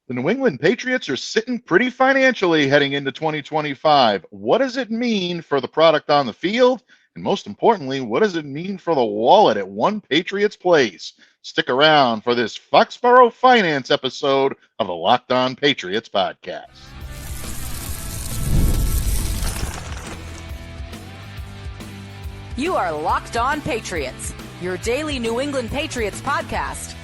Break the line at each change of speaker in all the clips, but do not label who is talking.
The New England Patriots are sitting pretty financially heading into 2025. What does it mean for the product on the field? And most importantly, what does it mean for the wallet at One Patriots Place? Stick around for this Foxborough Finance episode of the Locked On Patriots podcast.
You are Locked On Patriots, your daily New England Patriots podcast.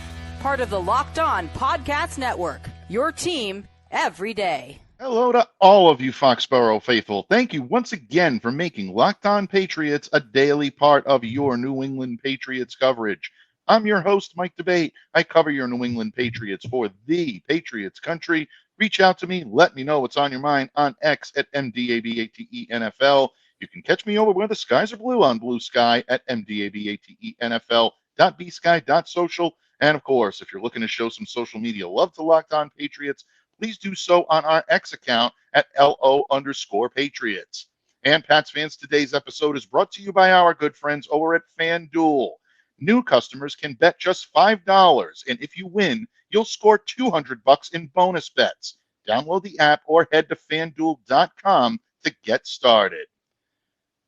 Part of the Locked On Podcast Network, your team every day.
Hello to all of you Foxborough faithful. Thank you once again for making Locked On Patriots a daily part of your New England Patriots coverage. I'm your host, Mike Debate. I cover your New England Patriots for the Patriots country. Reach out to me. Let me know what's on your mind on X at MDABATENFL. You can catch me over where the skies are blue on Blue Sky at MDABATENFL.bsky.social. And of course, if you're looking to show some social media love to Locked On Patriots, please do so on our X account at LO_Patriots. And Pats fans, today's episode is brought to you by our good friends over at FanDuel. New customers can bet just $5, and if you win, you'll score $200 in bonus bets. Download the app or head to FanDuel.com to get started.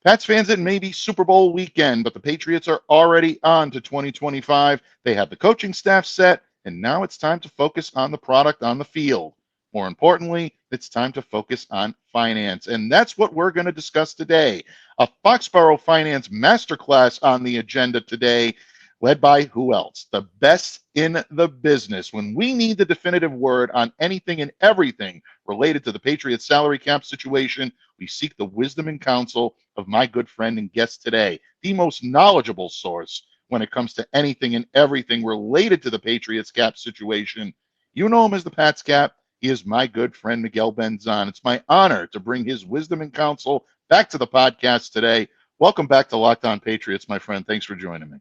Pats fans, it may be Super Bowl weekend, but the Patriots are already on to 2025. They have the coaching staff set, and now it's time to focus on the product on the field. More importantly, it's time to focus on finance, and that's what we're going to discuss today. A Foxborough Finance Masterclass on the agenda today, led by who else? The best in the business. When we need the definitive word on anything and everything related to the Patriots salary cap situation, we seek the wisdom and counsel of my good friend and guest today, the most knowledgeable source when it comes to anything and everything related to the Patriots cap situation. You know him as the PatsCap. He is my good friend, Miguel Benzan. It's my honor to bring his wisdom and counsel back to the podcast today. Welcome back to Locked On Patriots, my friend. Thanks for joining me.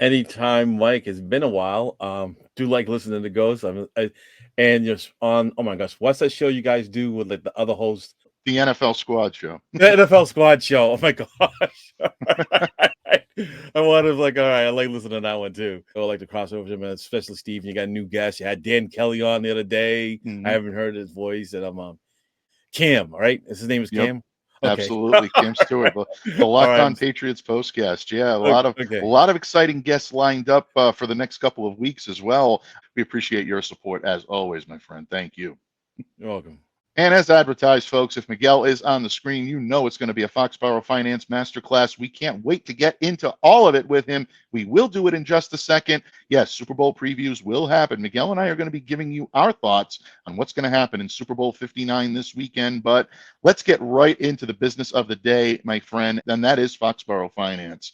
Anytime, Mike. It's been a while. Do like listening to Ghosts. And just on, oh my gosh, what's that show you guys do with like the other hosts?
The NFL Squad Show.
The NFL Squad Show. Oh my gosh. I wanted like, all right, I like listening to that one too. I like the crossover, man, especially Steve. You got a new guest. You had Dan Kelly on the other day. I haven't heard his voice. And I'm Cam, right? His name is Cam.
Okay. Absolutely, Cam Stewart, the Locked On Patriots postcast. Yeah, a lot of exciting guests lined up for the next couple of weeks as well. We appreciate your support as always, my friend. Thank you.
You're welcome.
And as advertised, folks, if Miguel is on the screen, you know it's going to be a Foxborough Finance Masterclass. We can't wait to get into all of it with him. We will do it in just a second. Yes, Super Bowl previews will happen. Miguel and I are going to be giving you our thoughts on what's going to happen in Super Bowl 59 this weekend. But let's get right into the business of the day, my friend, and that is Foxborough Finance.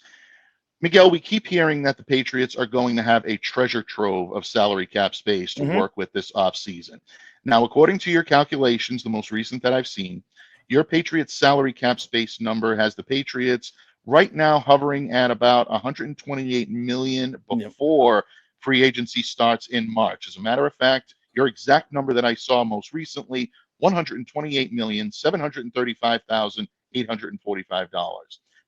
Miguel, we keep hearing that the Patriots are going to have a treasure trove of salary cap space to work with this offseason. Now, according to your calculations, the most recent that I've seen, your Patriots salary cap space number has the Patriots right now hovering at about $128 million before free agency starts in March. As a matter of fact, your exact number that I saw most recently, $128,735,845.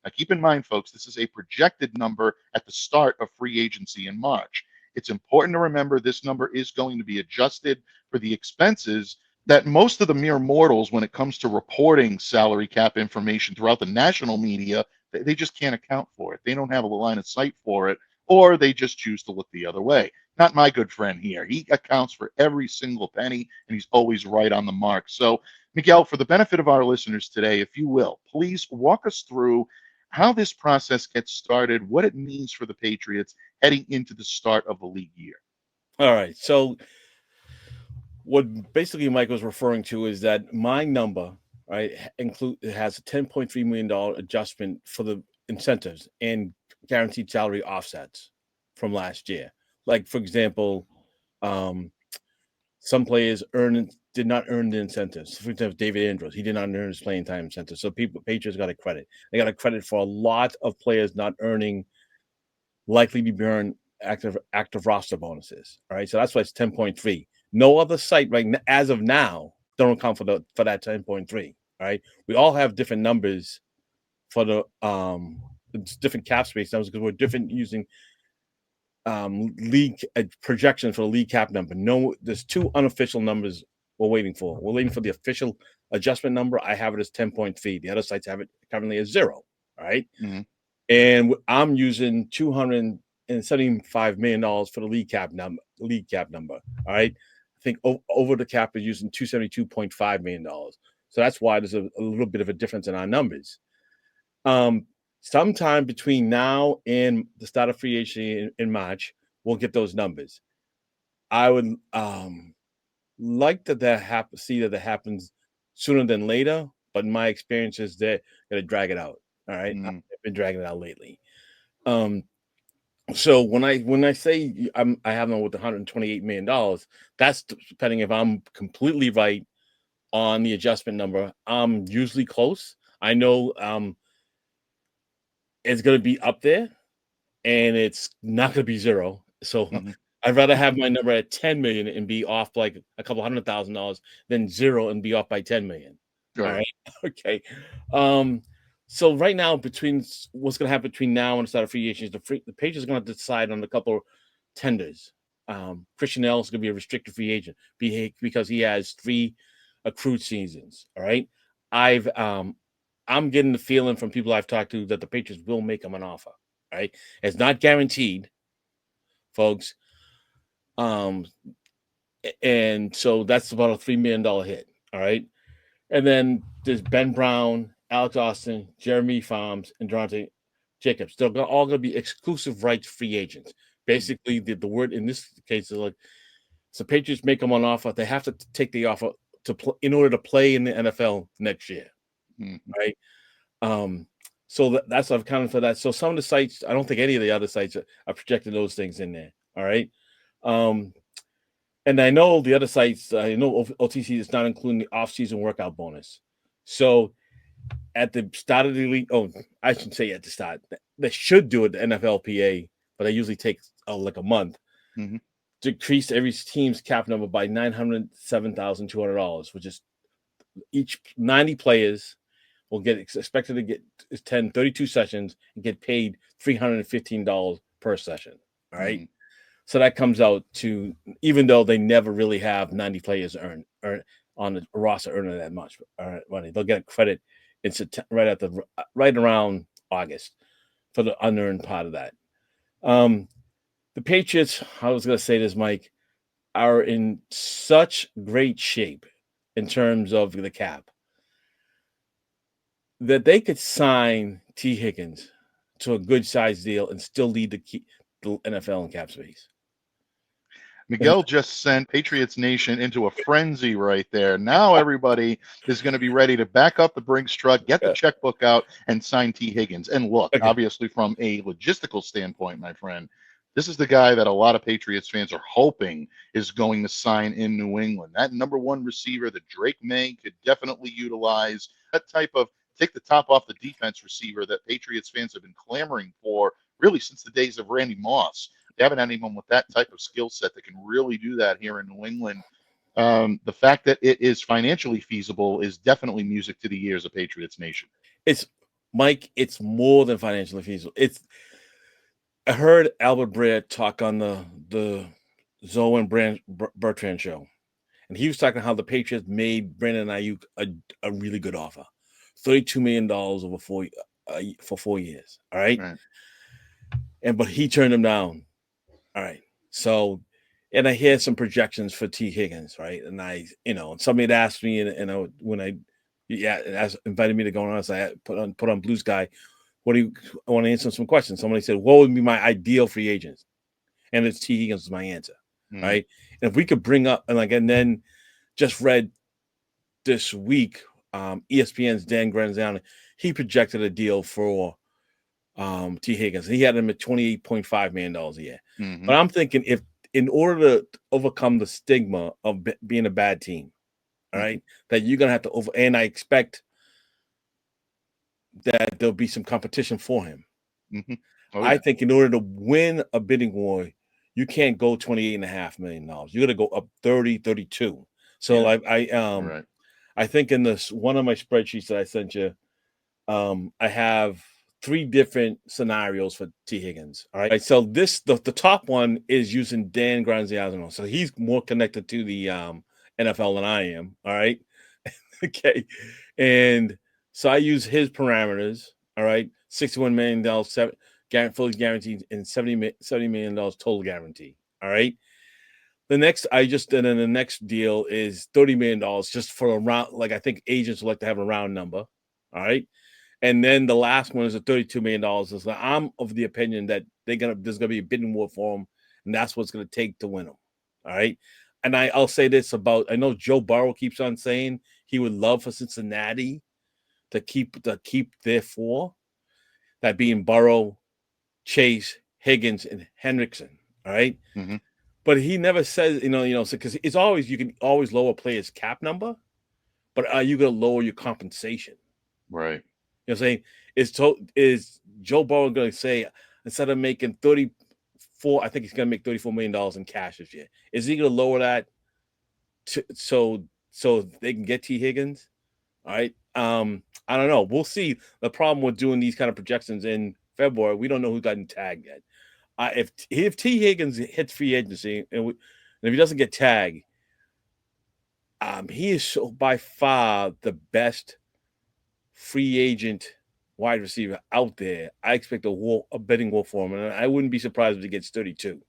Now, keep in mind, folks, this is a projected number at the start of free agency in March. It's important to remember this number is going to be adjusted for the expenses that most of the mere mortals, when it comes to reporting salary cap information throughout the national media, they just can't account for it. They don't have a line of sight for it, or they just choose to look the other way. Not my good friend here. He accounts for every single penny, and he's always right on the mark. So, Miguel, for the benefit of our listeners today, if you will, please walk us through how this process gets started, what it means for the Patriots heading into the start of the league year.
All right. So what basically Mike was referring to is that my number, right, it has a $10.3 million adjustment for the incentives and guaranteed salary offsets from last year. Like, for example, some players did not earn the incentives. For example, David Andrews, he did not earn his playing time incentive. So Patriots got a credit. They got a credit for a lot of players not earning likely to be earned active roster bonuses. All right. So that's why it's 10.3. No other site right now, as of now, don't account for that 10.3. All right. We all have different numbers for the different cap space numbers because we're different using league projection for the league cap number. No, there's two unofficial numbers we're waiting for. We're waiting for the official adjustment number. I have it as 10.3. The other sites have it currently as 0. All right.
Mm-hmm.
And I'm using $275 million for the league cap number. All right. I think over the cap is using $272.5 million. So that's why there's a little bit of a difference in our numbers. Sometime between now and the start of free agency in March, we'll get those numbers. I would like that see that happens sooner than later, but my experience is they're going to drag it out. All right.
Mm-hmm.
I've been dragging it out lately. So when I say I have them with $128 million, that's depending if I'm completely right on the adjustment number. I'm usually close. I know it's going to be up there, and it's not going to be 0. So
Mm-hmm.
I'd rather have my number at 10 million and be off like a couple $100,000 than 0 and be off by 10 million.
Sure.
All right. Okay. So right now, between what's going to happen between now and the start of free agency, the Patriots are going to decide on a couple of tenders. Christian L is going to be a restricted free agent because he has 3 accrued seasons. All right. I'm getting the feeling from people I've talked to that the Patriots will make him an offer. All right. It's not guaranteed, folks. And so that's about a $3 million hit. All right. And then there's Ben Brown, Alex Austin, Jeremy Farms, and Durante Jacobs. They're all going to be exclusive rights free agents. Basically, the word in this case is like, so Patriots make them an offer. They have to take the offer in order to play in the NFL next year.
Mm-hmm.
Right. So that's I've counted for that. So some of the sites, I don't think any of the other sites are projecting those things in there. All right. And I know the other sites, I know OTC is not including the off-season workout bonus. So at the start of the league, I should say at the start, they should do it, the NFLPA, but they usually take like a month.
Mm-hmm.
Decrease every team's cap number by $907,200, which is each 90 players will get expected to get 32 sessions and get paid $315 per session. All right. Mm-hmm. So that comes out to, even though they never really have 90 players earn on the roster earning that much money, they'll get a credit in September, right around August for the unearned part of that. The Patriots, I was going to say this, Mike, are in such great shape in terms of the cap that they could sign Tee Higgins to a good size deal and still lead the NFL in cap space.
Miguel just sent Patriots Nation into a frenzy right there. Now everybody is going to be ready to back up the Brinks truck, get the checkbook out, and sign Tee Higgins. And look, obviously from a logistical standpoint, my friend, this is the guy that a lot of Patriots fans are hoping is going to sign in New England. That number 1 receiver that Drake May could definitely utilize, that type of take the top off the defense receiver that Patriots fans have been clamoring for really since the days of Randy Moss. They haven't had anyone with that type of skill set that can really do that here in New England. The fact that it is financially feasible is definitely music to the ears of Patriots Nation.
It's more than financially feasible. I heard Albert Breer talk on the Zoe and Bertrand show, and he was talking how the Patriots made Brandon Ayuk a really good offer, $32 million over for 4 years. All right. But he turned him down. All right. So, and I hear some projections for Tee Higgins, right? And somebody had asked me, and invited me to go on. So I put on Blue Sky. I want to answer some questions. Somebody said, what would be my ideal free agent? And it's Tee Higgins is my answer, right? And if we could bring up, and then just read this week, ESPN's Dan Granzano, he projected a deal for Tee Higgins. He had him at $28.5 million a year. Mm-hmm. But I'm thinking, if in order to overcome the stigma of being a bad team, all right, that you're going to have to and I expect that there'll be some competition for him.
Mm-hmm.
I think in order to win a bidding war, you can't go $28.5 million. You got to go up 30, 32. So I think in this one of my spreadsheets that I sent you, I have three different scenarios for Tee Higgins. All right. So the top one is using Dan Graziano. So he's more connected to the NFL than I am. All right. Okay. And so I use his parameters. All right. $61 million, fully guaranteed, and $70 million total guarantee. All right. The next deal is $30 million just for a round. Like, I think agents like to have a round number. All right. And then the last one is a $32 million. So I'm of the opinion that there's gonna be a bidding war for him, and that's what's gonna take to win him. All right. And I'll say this about, I know Joe Burrow keeps on saying he would love for Cincinnati to keep their four, that being Burrow, Chase, Higgins, and Hendrickson. All right.
Mm-hmm.
But he never says, because it's always, you can always lower a player's cap number, but are you going to lower your compensation?
Right.
You know what I'm saying? Is Joe Burrow going to say, instead of making 34, I think he's going to make $34 million in cash this year. Is he going to lower that so they can get Tee Higgins? All right. I don't know. We'll see. The problem with doing these kind of projections in February, we don't know who's gotten tagged yet. If Tee Higgins hits free agency and if he doesn't get tagged, he is by far the best free agent wide receiver out there. I expect a bidding war for him, and I wouldn't be surprised if he gets 32.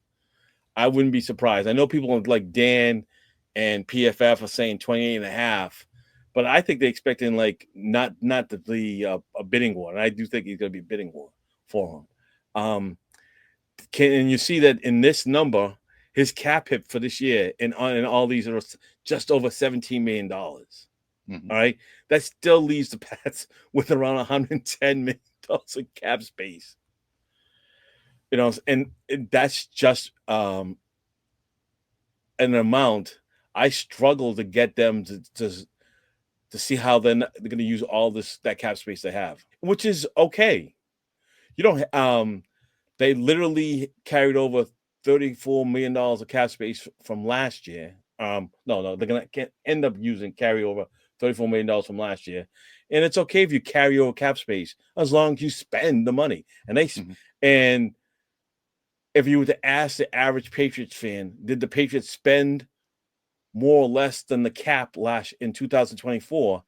I wouldn't be surprised. I know people like Dan and PFF are saying 28 and a half, but I think they're expecting like not a bidding war, and I do think he's going to be a bidding war for him. And you see that in this number, his cap hit for this year and all these are just over $17 million.
Mm-hmm.
All right. That still leaves the Pats with around $110 million in cap space. And that's just an amount. I struggle to get them to see how they're going to use all that cap space they have, which is okay. You don't they literally carried over $34 million of cap space from last year. No, they're going to end up using carryover $34 million from last year. And it's okay if you carry over cap space as long as you spend the money. And if you were to ask the average Patriots fan, did the Patriots spend more or less than the cap in 2024?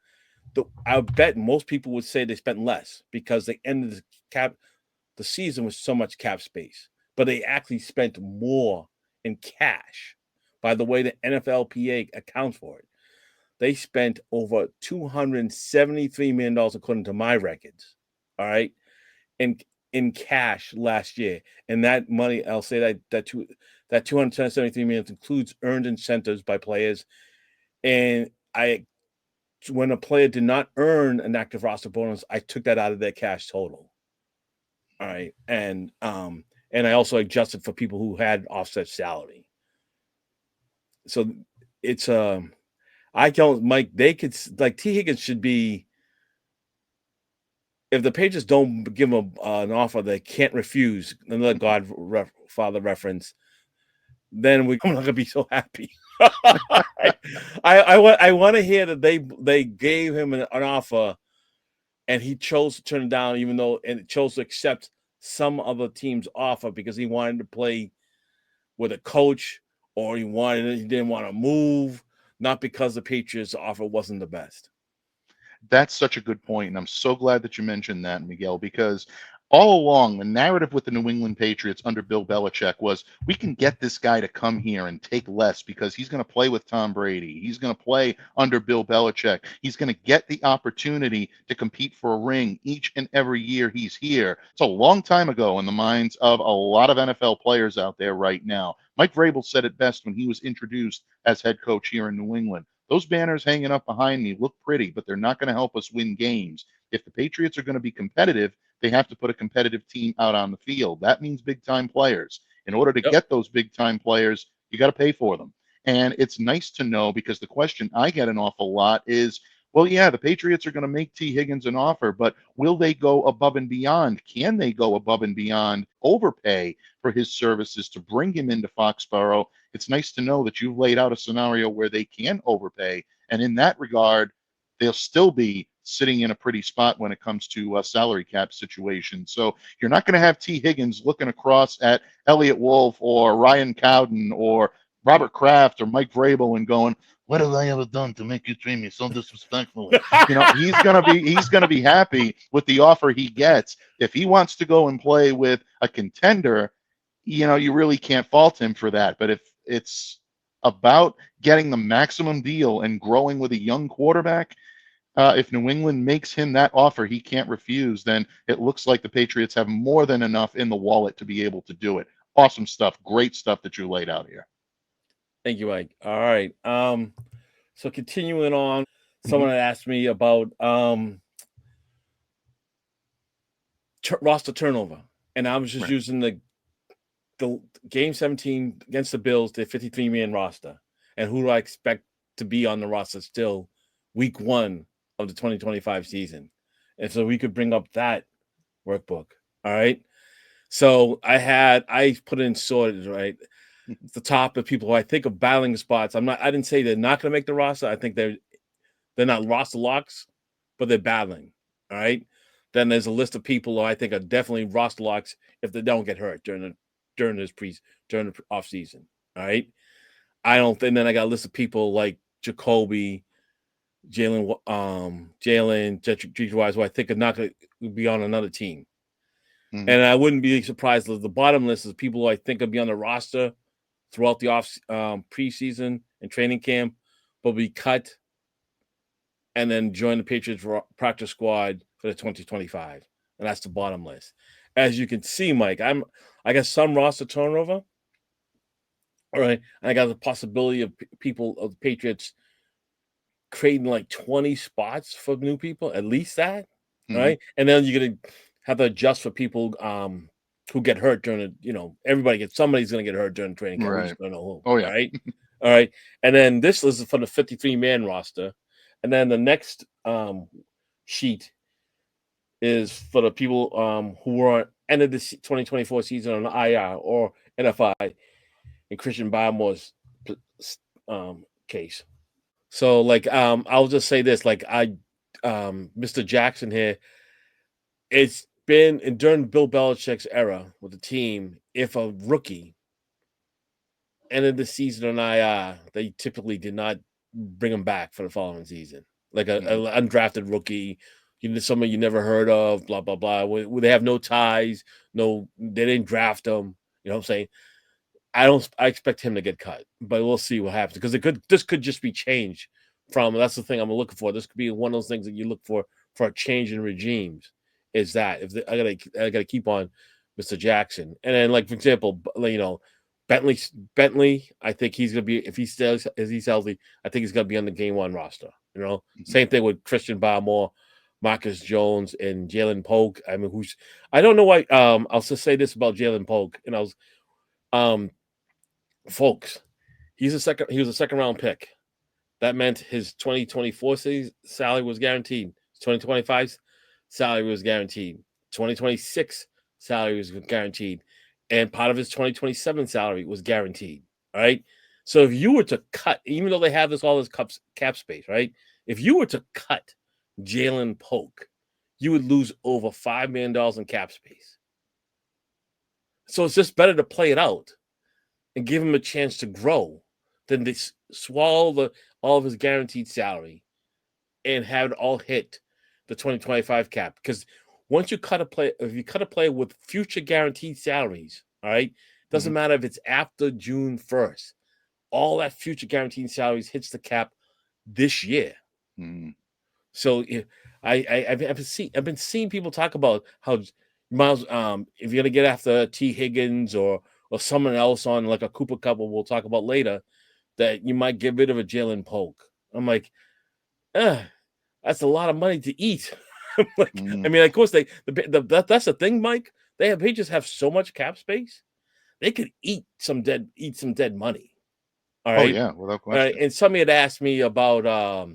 I bet most people would say they spent less because they ended the season with so much cap space, but they actually spent more in cash by the way the NFLPA accounts for it. They spent over $273 million, according to my records, all right, in cash last year. And that money, I'll say that $273 million includes earned incentives by players. And when a player did not earn an active roster bonus, I took that out of their cash total. All right. And I also adjusted for people who had offset salary. So it's Mike, they could, like, Tee Higgins should be, if the Patriots don't give him an offer they can't refuse, another Godfather reference, then we're not gonna be so happy. I want to hear that they gave him an offer and he chose to turn it down, and chose to accept some other team's offer because he wanted to play with a coach, or he didn't want to move, not because the Patriots' offer wasn't the best.
That's such a good point, and I'm so glad that you mentioned that, Miguel, because all along the narrative with the New England Patriots under Bill Belichick was, we can get this guy to come here and take less because he's going to play with Tom Brady. He's going to play under Bill Belichick. He's going to get the opportunity to compete for a ring each and every year he's here. It's a long time ago in the minds of a lot of NFL players out there right now. Mike Vrabel said it best when he was introduced as head coach here in New England. Those banners hanging up behind me look pretty, but they're not going to help us win games. If the Patriots are going to be competitive, they have to put a competitive team out on the field. That means big-time players. In order to get those big-time players, you got to pay for them. And it's nice to know, because the question I get an awful lot is, well, yeah, the Patriots are going to make Tee Higgins an offer, but will they go above and beyond? Can they go above and beyond, overpay for his services to bring him into Foxborough? It's nice to know that you've laid out a scenario where they can overpay. And in that regard, they'll still be sitting in a pretty spot when it comes to salary cap situation. So you're not going to have Tee Higgins looking across at Elliott Wolf or Ryan Cowden or Robert Kraft or Mike Vrabel and going, "What have I ever done to make you treat me so disrespectfully?" He's gonna be happy with the offer he gets. If he wants to go and play with a contender, you really can't fault him for that. But if it's about getting the maximum deal and growing with a young quarterback, if New England makes him that offer he can't refuse, then it looks like the Patriots have more than enough in the wallet to be able to do it. Awesome stuff. Great stuff that you laid out here.
Thank you, Mike. All right. So continuing on, someone had asked me about roster turnover, and I was just using the game 17 against the Bills, the 53-man roster, and who do I expect to be on the roster still week 1 of the 2025 season. And so we could bring up that workbook. All right. So I put in sorted, right? It's the top of people who I think of battling spots. I didn't say they're not going to make the roster. I think they're not roster locks, but they're battling. All right. Then there's a list of people who I think are definitely roster locks if they don't get hurt during the off season. All right. Then I got a list of people like Jacoby, Jalen, Jetry-Wise, who I think are not going to be on another team. Mm-hmm. And I wouldn't be surprised if the bottom list is people who I think will be on the roster throughout the preseason and training camp, but be cut and then join the Patriots practice squad for the 2025. And that's the bottom list. As you can see, Mike, I got some roster turnover. All right. And I got the possibility of people of the Patriots creating like 20 spots for new people, at least that. Mm-hmm. Right. And then you're going to have to adjust for people who get hurt during somebody's going to get hurt during training camp.
Right.
We just don't know who.
Oh, yeah.
Right. All right. And then this list is for the 53-man roster. And then the next sheet is for the people who were end of the 2024 season on the IR or NFI in Christian Barmore's case. So, I'll just say this, Mr. Jackson here, it's been during Bill Belichick's era with the team, if a rookie ended the season on IR, they typically did not bring him back for the following season. Like an undrafted rookie, someone you never heard of, blah, blah, blah. Where they have no ties, they didn't draft him. You know what I'm saying? I expect him to get cut, but we'll see what happens because this could just be changed from. That's the thing I'm looking for. This could be one of those things that you look for a change in regimes. Is that I gotta keep on Mr. Jackson, and then for example, Bentley. I think he's gonna be, if he stays as he's healthy, I think he's gonna be on the game 1 roster. Same thing with Christian Barmore, Marcus Jones, and Jalen Polk. I mean, I don't know why. I'll just say this about Jalen Polk, and folks, he was a second round pick. That meant his 2024 season salary was guaranteed. 2025 salary was guaranteed. 2026 salary was guaranteed. And part of his 2027 salary was guaranteed. All right. So if you were to cut, even though they have all this cap space, right? If you were to cut Jalen Polk, you would lose over $5 million in cap space. So it's just better to play it out and give him a chance to grow than to swallow all of his guaranteed salary and have it all hit the 2025 cap. Because once you cut a player, if you cut a player with future guaranteed salaries, all right, doesn't matter if it's after June 1st, all that future guaranteed salaries hits the cap this year. So I've been seeing people talk about how Miles, if you're gonna get after Tee Higgins or someone else on like a Cooper Kupp, we'll talk about later, that you might get rid of a Jalen Polk. I'm like, that's a lot of money to eat. I mean, of course that's the thing, Mike. They just have so much cap space, they could eat some dead money. All right.
Oh yeah, without question.
And somebody had asked me about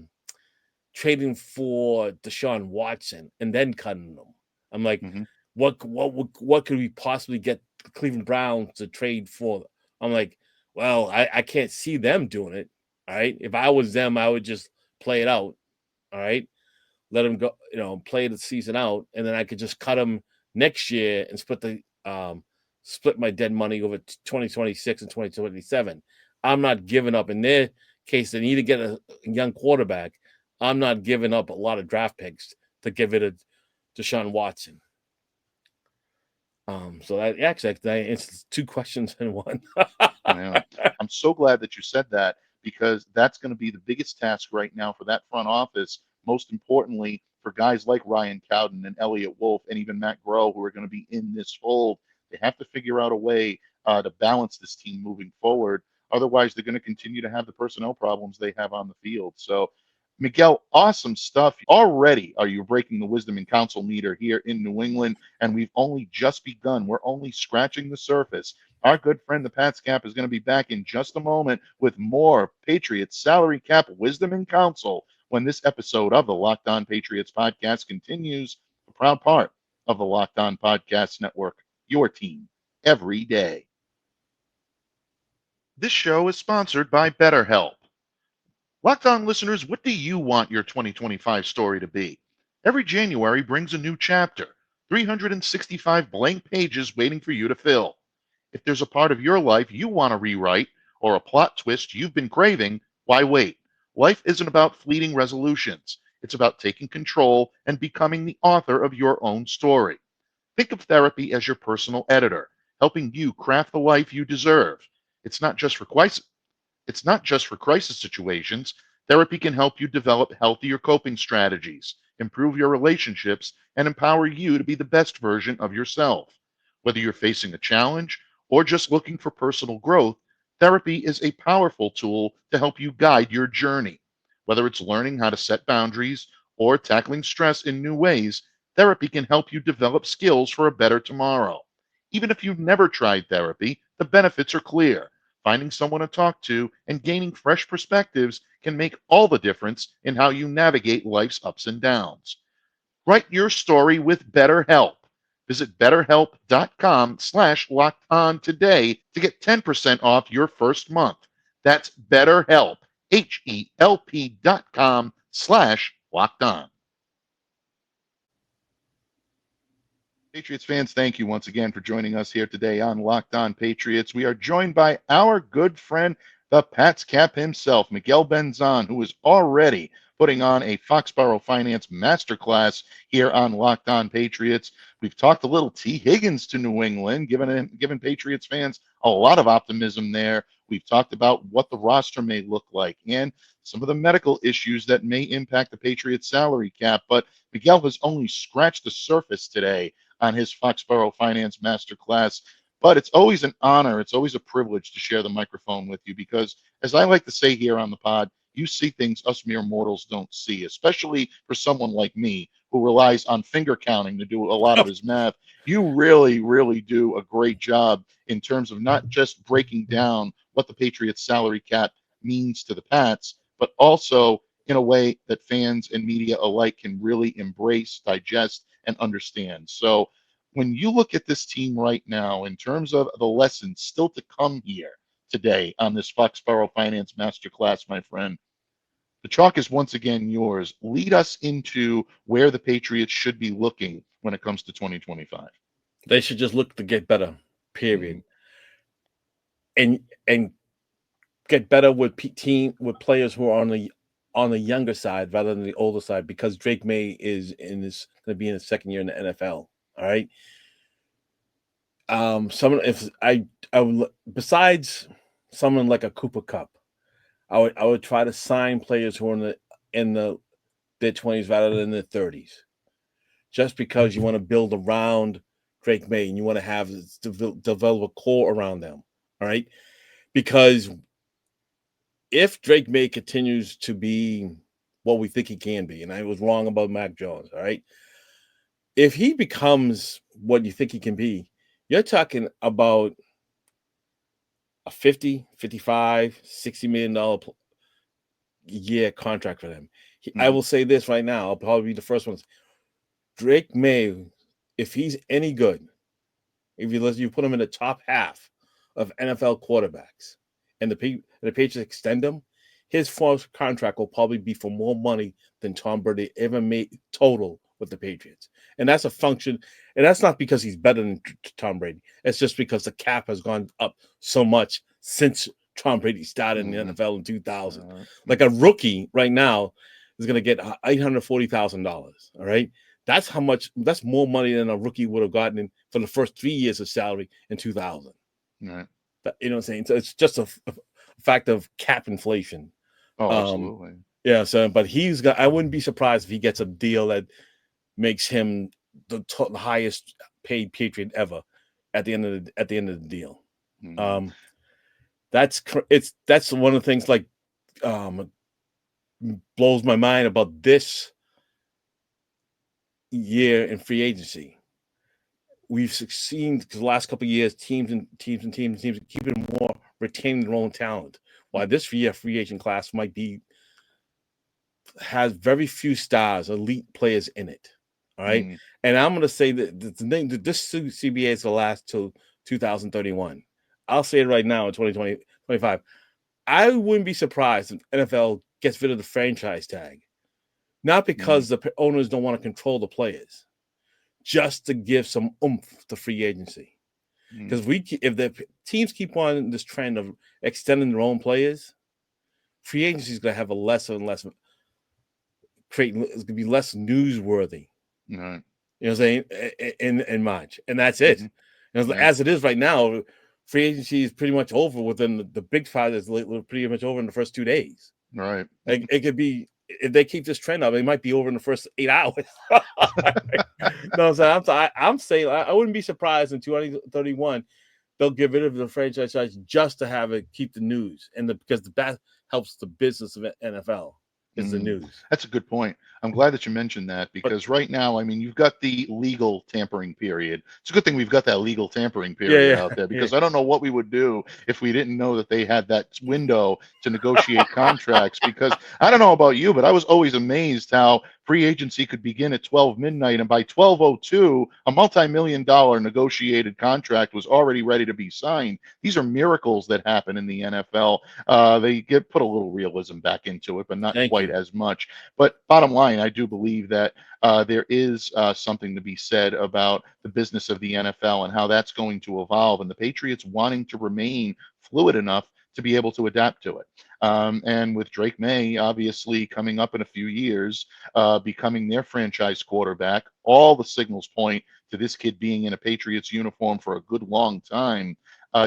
trading for Deshaun Watson and then cutting them. I'm like, what could we possibly get the Cleveland Browns to trade for? I'm like, well, I can't see them doing it. All right. If I was them, I would just play it out. All right. let him go, play the season out, and then I could just cut him next year and split my dead money over 2026 and 2027. I'm not giving up. In their case, they need to get a young quarterback. I'm not giving up a lot of draft picks to give it to Deshaun Watson. So that it's two questions in one.
Yeah. I'm so glad that you said that, because that's going to be the biggest task right now for that front office. Most importantly, for guys like Ryan Cowden and Elliott Wolf and even Matt Groh, who are going to be in this fold, they have to figure out a way to balance this team moving forward. Otherwise, they're going to continue to have the personnel problems they have on the field. So, Miguel, awesome stuff. Already are you breaking the wisdom and counsel meter here in New England, and we've only just begun. We're only scratching the surface. Our good friend, the PatsCap, is going to be back in just a moment with more Patriots salary cap wisdom and counsel when this episode of the Locked On Patriots podcast continues, a proud part of the Locked On Podcast Network, your team every day. This show is sponsored by BetterHelp. Locked On listeners, what do you want your 2025 story to be? Every January brings a new chapter, 365 blank pages waiting for you to fill. If there's a part of your life you want to rewrite or a plot twist you've been craving, why wait? Life isn't about fleeting resolutions. It's about taking control and becoming the author of your own story. Think of therapy as your personal editor, helping you craft the life you deserve. It's not just for crisis situations. Therapy can help you develop healthier coping strategies, improve your relationships, and empower you to be the best version of yourself. Whether you're facing a challenge or just looking for personal growth, therapy is a powerful tool to help you guide your journey. Whether it's learning how to set boundaries or tackling stress in new ways, therapy can help you develop skills for a better tomorrow. Even if you've never tried therapy, the benefits are clear. Finding someone to talk to and gaining fresh perspectives can make all the difference in how you navigate life's ups and downs. Write your story with BetterHelp. Visit betterhelp.com/lockedon today to get 10% off your first month. That's BetterHelp, HELP.com/lockedon. Patriots fans, thank you once again for joining us here today on Locked On Patriots. We are joined by our good friend, the PatsCap himself, Miguel Benzan, who is already putting on a Foxborough Finance Masterclass here on Locked On Patriots. We've talked a little Tee Higgins to New England, giving Patriots fans a lot of optimism there. We've talked about what the roster may look like and some of the medical issues that may impact the Patriots salary cap. But Miguel has only scratched the surface today on his Foxborough Finance Masterclass. But it's always an honor. It's always a privilege to share the microphone with you because, as I like to say here on the pod, you see things us mere mortals don't see, especially for someone like me who relies on finger counting to do a lot of his math. You really, really do a great job in terms of not just breaking down what the Patriots salary cap means to the Pats, but also in a way that fans and media alike can really embrace, digest, and understand. So when you look at this team right now, in terms of the lessons still to come here today on this Foxborough Finance Masterclass, my friend, the chalk is once again yours. Lead us into where the Patriots should be looking when it comes to 2025.
They should just look to get better, period. And get better with players who are on the younger side rather than the older side, because Drake May is going to be in his second year in the NFL. All right. Besides someone like a Cooper Kupp, I would try to sign players who are in their 20s rather than their 30s, just because you want to build around Drake May and you want to develop a core around them. All right. Because if Drake May continues to be what we think he can be, and I was wrong about Mac Jones, all right? If he becomes what you think he can be, you're talking about a $50, $55, $60 million year contract for him. I will say this right now. I'll probably be the first one. Drake May, if he's any good, if you put him in the top half of NFL quarterbacks and the Patriots extend him, his first contract will probably be for more money than Tom Brady ever made total with the Patriots. And that's a function, and that's not because he's better than Tom Brady. It's just because the cap has gone up so much since Tom Brady started in the NFL in 2000. Like a rookie right now is going to get $840,000. All right. That's how much, that's more money than a rookie would have gotten for the first 3 years of salary in 2000.
Right.
You know what I'm saying? So it's just a fact of cap inflation.
Oh, absolutely.
Yeah. So, but I wouldn't be surprised if he gets a deal that makes him the highest paid Patriot ever at the end of the deal. That's one of the things like blows my mind about this year in free agency. We've seen the last couple of years teams keeping more retaining their own talent. While this year free agent class has very few stars, elite players in it. All right. And I'm going to say that this CBA is going to last till 2031. I'll say it right now in 2025. I wouldn't be surprised if NFL gets rid of the franchise tag. Not because the owners don't want to control the players, just to give some oomph to free agency. Because if the teams keep on this trend of extending their own players, free agency is going to have a less and less it's going to be less newsworthy.
Right.
You know what I'm saying? In March. And that's it. As it is right now, free agency is pretty much over within the big five is pretty much over in the first 2 days.
Right.
Like, it could be, if they keep this trend up, it might be over in the first 8 hours. No, I'm saying I wouldn't be surprised in 2031 they'll get rid of the franchise tag just to have it keep the news because that helps the business of NFL. Is the news.
That's a good point. I'm glad that you mentioned that because right now, I mean, you've got the legal tampering period. It's a good thing we've got that legal tampering period out there because I don't know what we would do if we didn't know that they had that window to negotiate contracts. Because I don't know about you, but I was always amazed how free agency could begin at 12 midnight, and by 12:02, a multi-million-dollar negotiated contract was already ready to be signed. These are miracles that happen in the NFL. They put a little realism back into it, but not quite as much. But bottom line, I do believe that there is something to be said about the business of the NFL and how that's going to evolve, and the Patriots wanting to remain fluid enough to be able to adapt to it. And with Drake May obviously coming up in a few years, becoming their franchise quarterback, all the signals point to this kid being in a Patriots uniform for a good long time.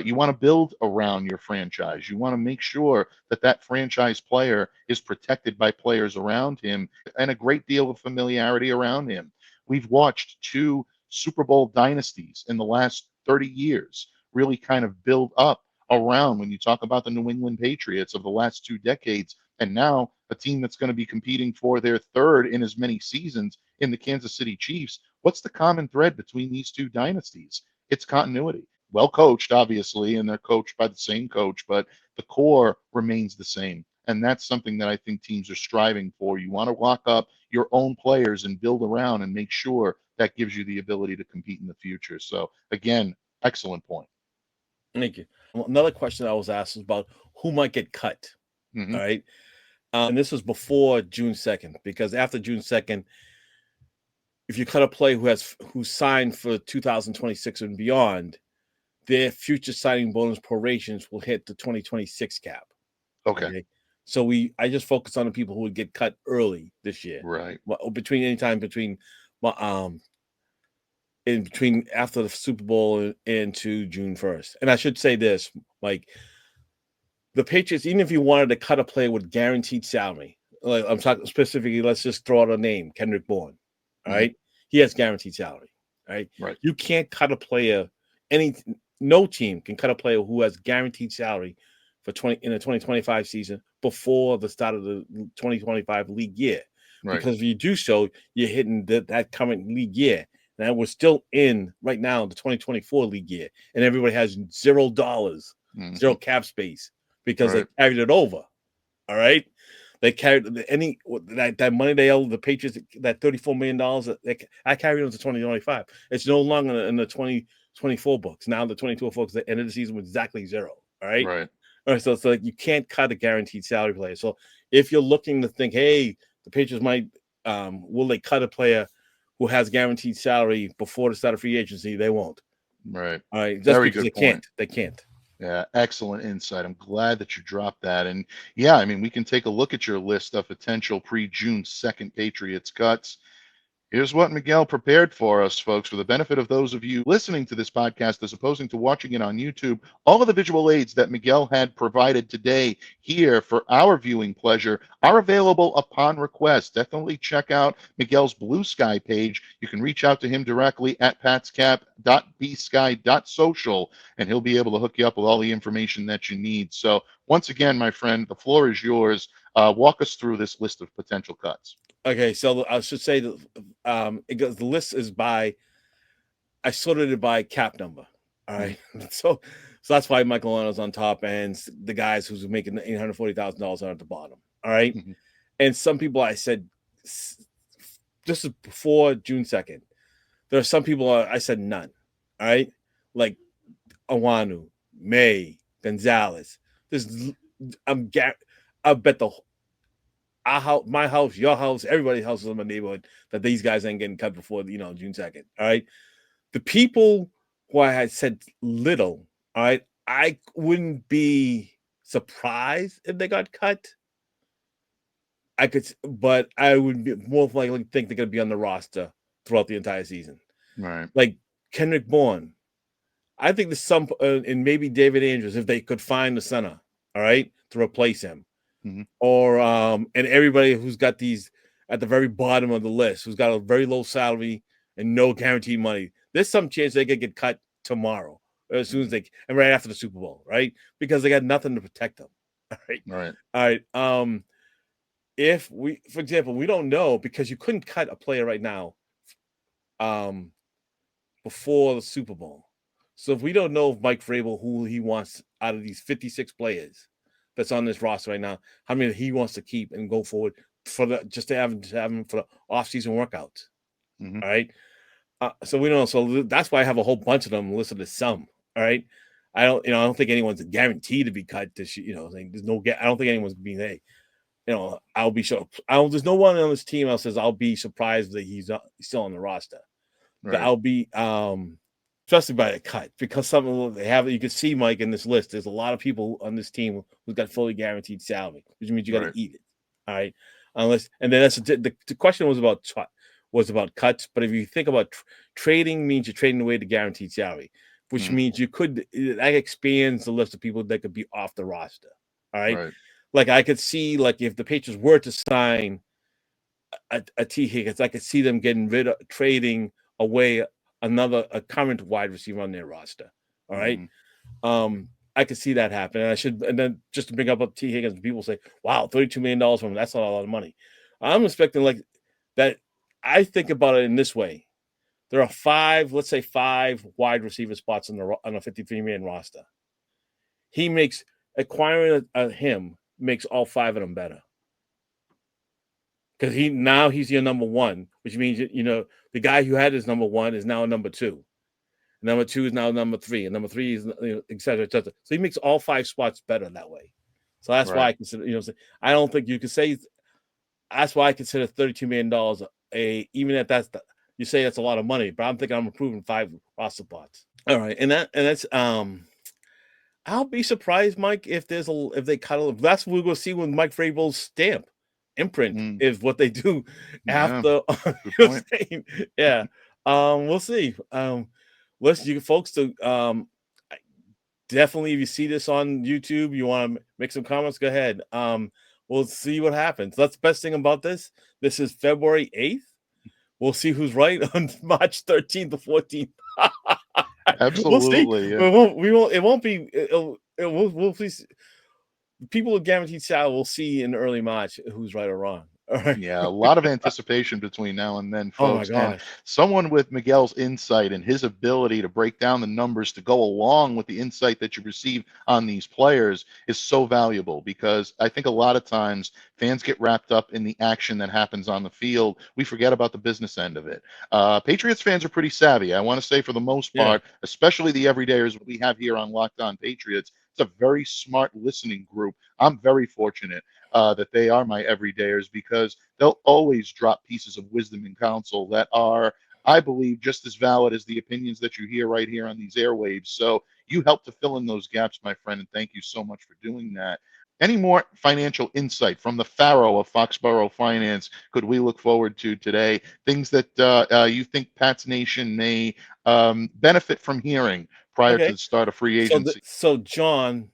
You want to build around your franchise. You want to make sure that that franchise player is protected by players around him and a great deal of familiarity around him. We've watched 2 Super Bowl dynasties in the last 30 years really kind of build up around when you talk about the New England Patriots of the last 2 decades, and now a team that's going to be competing for their third in as many seasons in the Kansas City Chiefs. What's the common thread between these 2 dynasties? It's continuity. Well coached, obviously, and they're coached by the same coach, but the core remains the same. And that's something that I think teams are striving for. You want to lock up your own players and build around and make sure that gives you the ability to compete in the future. So, again, excellent point.
Thank you. Another question I was asked is about who might get cut. All right. And this was before June 2nd, because after June 2nd, if you cut a player who signed for 2026 and beyond, their future signing bonus prorations will hit the 2026 cap.
Okay.
So I just focus on the people who would get cut early this year.
Right.
Between after the Super Bowl into June 1st. And I should say this, like the Patriots, even if you wanted to cut a player with guaranteed salary, like I'm talking specifically, let's just throw out a name, Kendrick Bourne. All right. He has guaranteed salary. Right. You can't cut a player. No team can cut a player who has guaranteed salary in the 2025 season before the start of the 2025 league year. Because if you do so, you're hitting that current league year. Now we're still in right now the 2024 league year, and everybody has $0, zero cap space because they carried it over. All right, they carried that money they owe the Patriots, that $34 million. I carried on to 2025. It's no longer in the 2024 books. Now the 2024 books, the end of the season was exactly 0. All right. All right, so it's like you can't cut a guaranteed salary player. So if you're looking to think, hey, the Patriots might, will they cut a player who has guaranteed salary before the start of free agency? They won't.
Right.
All right, just
Very
because
good
they
point.
can't. They can't.
Yeah, excellent insight. I'm glad that you dropped that. And yeah, I mean, we can take a look at your list of potential pre-June 2nd Patriots cuts. Here's what Miguel prepared for us, folks, for the benefit of those of you listening to this podcast as opposed to watching it on YouTube. All of the visual aids that Miguel had provided today here for our viewing pleasure are available upon request. Definitely check out Miguel's Blue Sky page. You can reach out to him directly at patscap.bsky.social, and he'll be able to hook you up with all the information that you need. So once again, my friend, the floor is yours. Walk us through this list of potential cuts.
Okay, so I should say that it goes. The list is by. I sorted it by cap number. All right, so that's why Michael Lano's on top, and the guys who's making $840,000 are at the bottom. All right, and some people I said this is before June 2nd. There are some people I said none. All right, like Awanu, May, Gonzalez. I bet our house, my house, your house, everybody's houses in my neighborhood that these guys ain't getting cut before June 2nd. All right. The people who I had said little, all right, I wouldn't be surprised if they got cut. But I would be more likely think they're gonna be on the roster throughout the entire season.
Right.
Like Kendrick Bourne. I think there's some and maybe David Andrews, if they could find the center, all right, to replace him. Or and everybody who's got these at the very bottom of the list, who's got a very low salary and no guaranteed money. There's some chance they could get cut tomorrow, as soon as and right after the Super Bowl, right? Because they got nothing to protect them. All right.
Right.
All right. If we, for example, we don't know because you couldn't cut a player right now before the Super Bowl. So if we don't know if Mike Vrabel, who he wants out of these 56 players that's on this roster right now, how many he wants to keep and go forward for just to have him for the off-season workouts. All right. So we don't know. So that's why I have a whole bunch of them listed as some. All right. I don't think anyone's guaranteed to be cut this year. There's no I don't think anyone's being I'll be sure. There's no one on this team that says I'll be surprised that he's still on the roster. Right. But I'll be especially by a cut, because some of them they have. You can see, Mike, in this list. There's a lot of people on this team who's got fully guaranteed salary, which means you got to eat it. All right, and then that's the question was about cuts. But if you think about trading, means you're trading away the guaranteed salary, which means that expands the list of people that could be off the roster. All right. Like I could see, like if the Patriots were to sign a Tee Higgins, I could see them trading away a current wide receiver on their roster. All right. I could see that happen. And then just to bring up Tee Higgins, people say, wow, $32 million from him. That's not a lot of money. I'm expecting like that. I think about it in this way. There are five wide receiver spots on a 53-man roster. Acquiring him makes all five of them better. Because he's your number one, which means the guy who had his number one is now number two. Number two is now number three, and number three is et cetera, et cetera. So he makes all five spots better that way. So that's why I consider I don't think you could say that's why I consider $32 million even if you say that's a lot of money, but I'm thinking I'm improving 5 roster spots. All right, and that's I'll be surprised, Mike, if they cut a. That's what we're going to see with Mike Vrabel's stamp. Imprint is what they do after. Yeah. We'll see. Listen, you folks to definitely, if you see this on YouTube, you want to make some comments, go ahead. We'll see what happens. That's the best thing about this. This is February 8th. We'll see who's right on March 13th or 14th.
Absolutely.
We'll see. It won't be. We'll see. People with guaranteed salary will see in early March who's right or wrong. All right.
Yeah, a lot of anticipation between now and then, folks.
Oh my God.
And someone with Miguel's insight and his ability to break down the numbers to go along with the insight that you receive on these players is so valuable, because I think a lot of times fans get wrapped up in the action that happens on the field. We forget about the business end of it. Patriots fans are pretty savvy. I want to say, for the most part, especially the everydayers we have here on Locked On Patriots, It's a very smart listening group. I'm very fortunate that they are my everydayers because they'll always drop pieces of wisdom and counsel that are, I believe, just as valid as the opinions that you hear right here on these airwaves. So you help to fill in those gaps, my friend, and thank you so much for doing that. Any more financial insight from the Pharaoh of Foxborough Finance could we look forward to today? Things that you think Pats Nation may benefit from hearing prior to
Okay.
the start of free
So,
agency?
so John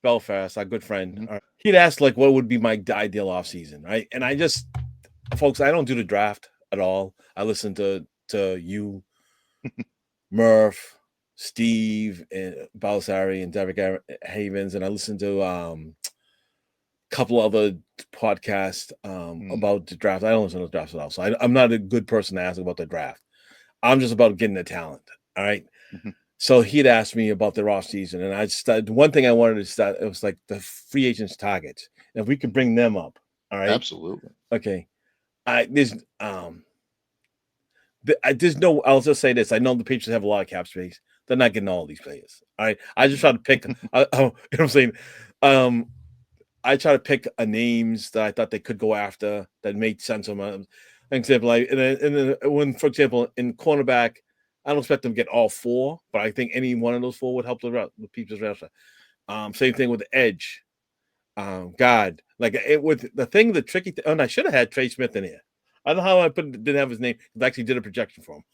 Belfast, our good friend, he'd asked like, what would be my ideal offseason, right? And I just, folks, I don't do the draft at all. I listen to you, Murph, Steve, and Balsari, and Derek Havens, and I listen to couple other podcasts about the draft. I don't listen to the draft at all, so I'm not a good person to ask about the draft. I'm just about getting the talent. All right. So he'd asked me about their off season, and I started. One thing I wanted to start, it was like the free agents targets. And if we could bring them up, all right.
Absolutely.
Okay. There's no. I'll just say this. I know the Patriots have a lot of cap space. They're not getting all these players. All right. I just try to pick. You know what I'm saying? I try to pick names that I thought they could go after that made sense of them. Example, like, and then when, for example, in cornerback, I don't expect them to get all four, but I think any one of those four would help the Patriots roster. Same thing with the edge. God, like it with the thing, the tricky thing. And I should have had Trey Smith in here. I don't know how I didn't have his name. I actually did a projection for him.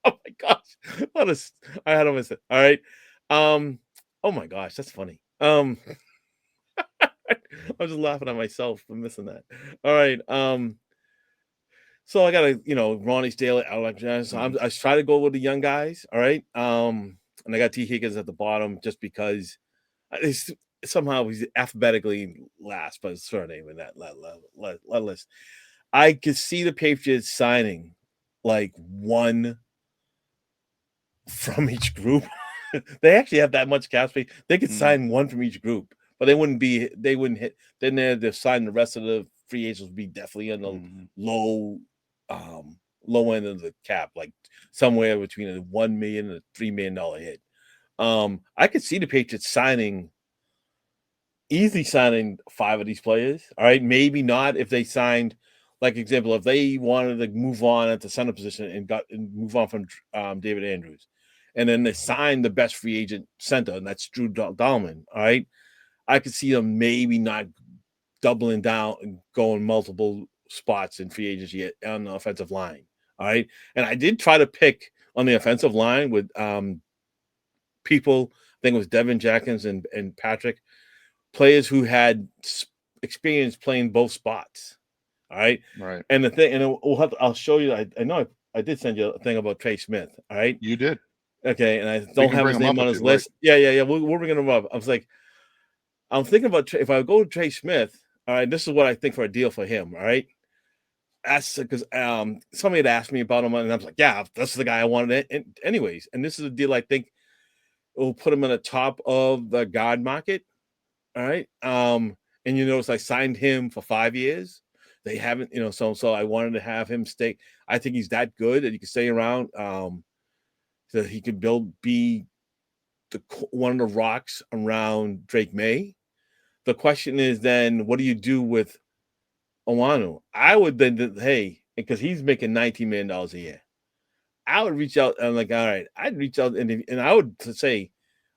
Oh my gosh, I had him miss it. All right. Oh my gosh, that's funny. I'm just laughing at myself for missing that. All right. So I got Ronnie Staley, Alex. So I try to go with the young guys. All right. And I got Tee Higgins at the bottom just because somehow he's alphabetically last, but his surname in that list. I could see the Patriots signing like one from each group. They actually have that much cap space. They could sign one from each group, but they wouldn't hit. Then they'd sign the rest of the free agents would be definitely on the low end of the cap, like somewhere between a $1 million and a $3 million hit. I could see the Patriots easily signing 5 of these players. All right, maybe not if they signed, like example, if they wanted to move on at the center position and move on from David Andrews, and then they signed the best free agent center, and that's Drew Dalman. All right, I could see them maybe not doubling down and going multiple spots in free agency on the offensive line. All right, and I did try to pick on the offensive line with people. I think it was Devin Jackins and Patrick, players who had experience playing both spots. All right.
Right.
And the thing, and I'll show you. I know I did send you a thing about Trey Smith. All right.
You did.
Okay. And I don't have his name on his list.
Like.
Yeah. We're bringing him up. I was like, I'm thinking about if I go to Trey Smith. All right. This is what I think for a deal for him. All right. That's because somebody had asked me about him, and I was like, yeah, that's the guy I wanted. Anyways, and this is a deal I think will put him on the top of the guard market. All right. And you notice I signed him for 5 years. They haven't, so I wanted to have him stay. I think he's that good that he can stay around. So he could be one of the rocks around Drake May. The question is then, what do you do with Owanu? I would then, because he's making $19 million a year. I would reach out. I'm like, all right, I'd reach out and I would say,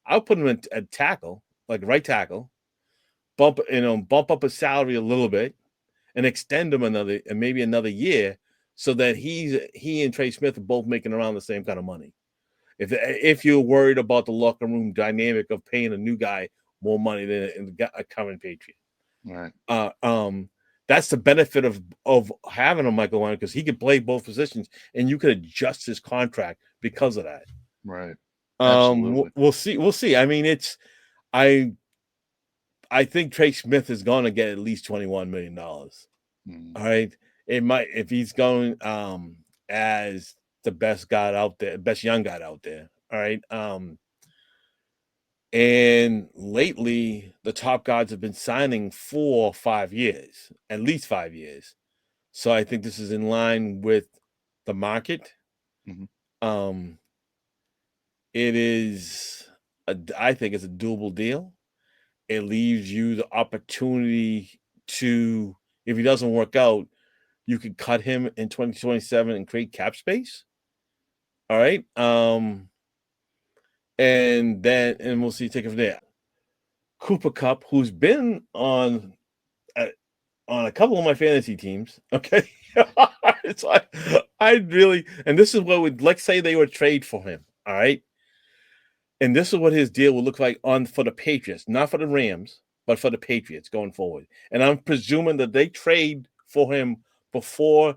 I'll put him at tackle, like right tackle. Bump up his salary a little bit and extend him maybe another year so that he and Trey Smith are both making around the same kind of money. If you're worried about the locker room dynamic of paying a new guy more money than a current Patriot.
Right.
That's the benefit of having a Michael Owanu, because he could play both positions and you could adjust his contract because of that.
Right. Absolutely.
We'll see. I mean, I think Trey Smith is going to get at least $21 million. All right. It might, if he's going as the best guy out there, best young guy out there. All right. And lately, the top guys have been signing 4 or 5 years, at least 5 years. So I think this is in line with the market. It is I think it's a doable deal. It leaves you the opportunity to, if he doesn't work out, you could cut him in 2027 and create cap space. All right. And we'll see, take it from there. Cooper Kupp, who's been on a couple of my fantasy teams. Okay. So I really, and this is what would, let's say they would trade for him. All right. And this is what his deal will look like for the Patriots, not for the Rams, but for the Patriots going forward. And I'm presuming that they trade for him before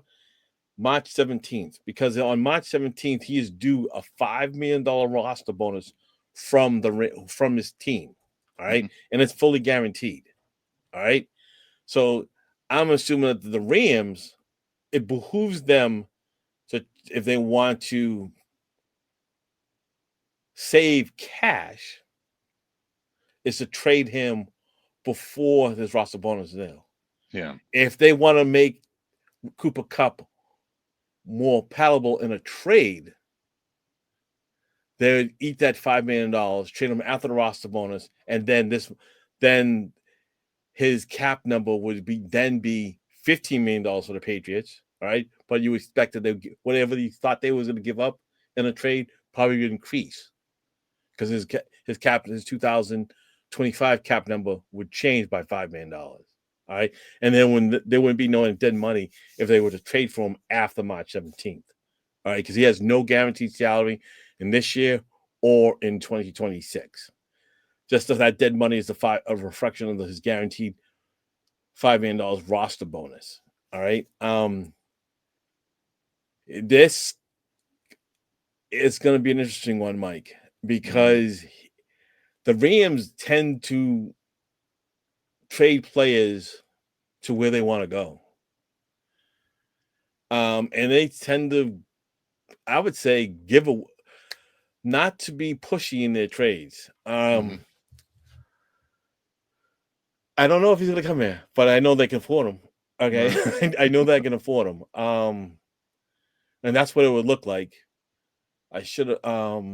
March 17th, because on March 17th he is due a $5 million roster bonus from his team. All right. Mm-hmm. And it's fully guaranteed. All right. So I'm assuming that the Rams, it behooves them to, if they want to save cash, is to trade him before this roster bonus is there.
Yeah.
If they want to make Cooper Kupp more palatable in a trade, they would eat that $5 million, trade him after the roster bonus, and then his cap number would be $15 million for the Patriots. All right, but you expect that they, whatever you thought they was going to give up in a trade, probably would increase, because his 2025 cap number would change by $5 million. All right, and then there wouldn't be no dead money if they were to trade for him after March 17th. All right, because he has no guaranteed salary in this year or in 2026. Just that dead money is a reflection of his guaranteed $5 million roster bonus. All right. This is going to be an interesting one, Mike, because the Rams tend to trade players to where they want to go. And they tend to, I would say, not to be pushy in their trades. I don't know if he's going to come here, but I know they can afford him. Okay. Right. I know they can afford him. And that's what it would look like. I should have.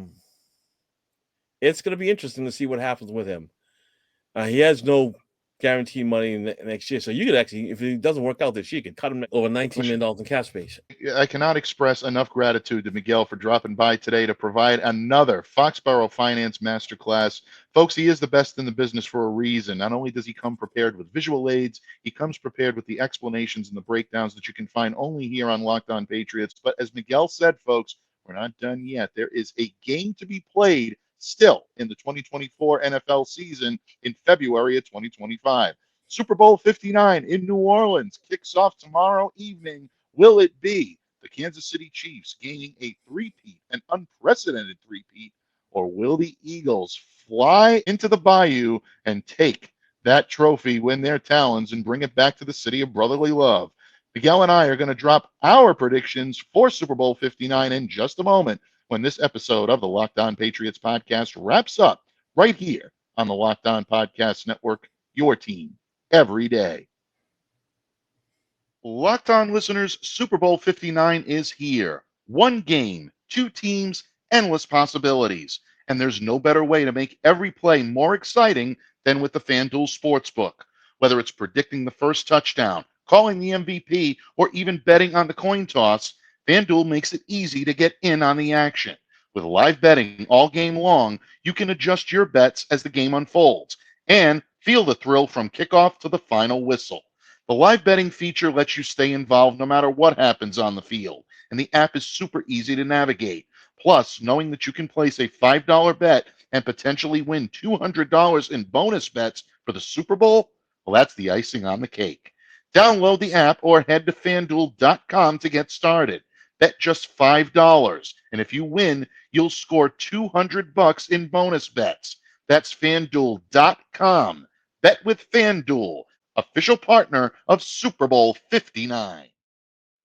It's going to be interesting to see what happens with him. He has no guaranteed money next year, so you could actually, if it doesn't work out this year, you could cut him over $19 million in cap space.
I cannot express enough gratitude to Miguel for dropping by today to provide another Foxborough Finance Masterclass. Folks, he is the best in the business for a reason. Not only does he come prepared with visual aids, he comes prepared with the explanations and the breakdowns that you can find only here on Locked On Patriots. But as Miguel said, folks, we're not done yet. There is a game to be played still in the 2024 NFL season in February of 2025. Super Bowl 59 in New Orleans kicks off tomorrow evening. Will it be the Kansas City Chiefs gaining a three-peat, an unprecedented three-peat, or will the Eagles fly into the bayou and take that trophy, win their talons, and bring it back to the city of brotherly love? Miguel and I are going to drop our predictions for Super Bowl 59 in just a moment, when this episode of the Locked On Patriots podcast wraps up right here on the Locked On Podcast Network, your team every day. Locked On listeners, Super Bowl 59 is here. One game, two teams, endless possibilities. And there's no better way to make every play more exciting than with the FanDuel Sportsbook. Whether it's predicting the first touchdown, calling the MVP, or even betting on the coin toss, FanDuel makes it easy to get in on the action. With live betting all game long, you can adjust your bets as the game unfolds and feel the thrill from kickoff to the final whistle. The live betting feature lets you stay involved no matter what happens on the field, and the app is super easy to navigate. Plus, knowing that you can place a $5 bet and potentially win $200 in bonus bets for the Super Bowl, well, that's the icing on the cake. Download the app or head to FanDuel.com to get started. Bet just $5, and if you win, you'll score $200 in bonus bets. That's FanDuel.com. Bet with FanDuel, official partner of Super Bowl 59.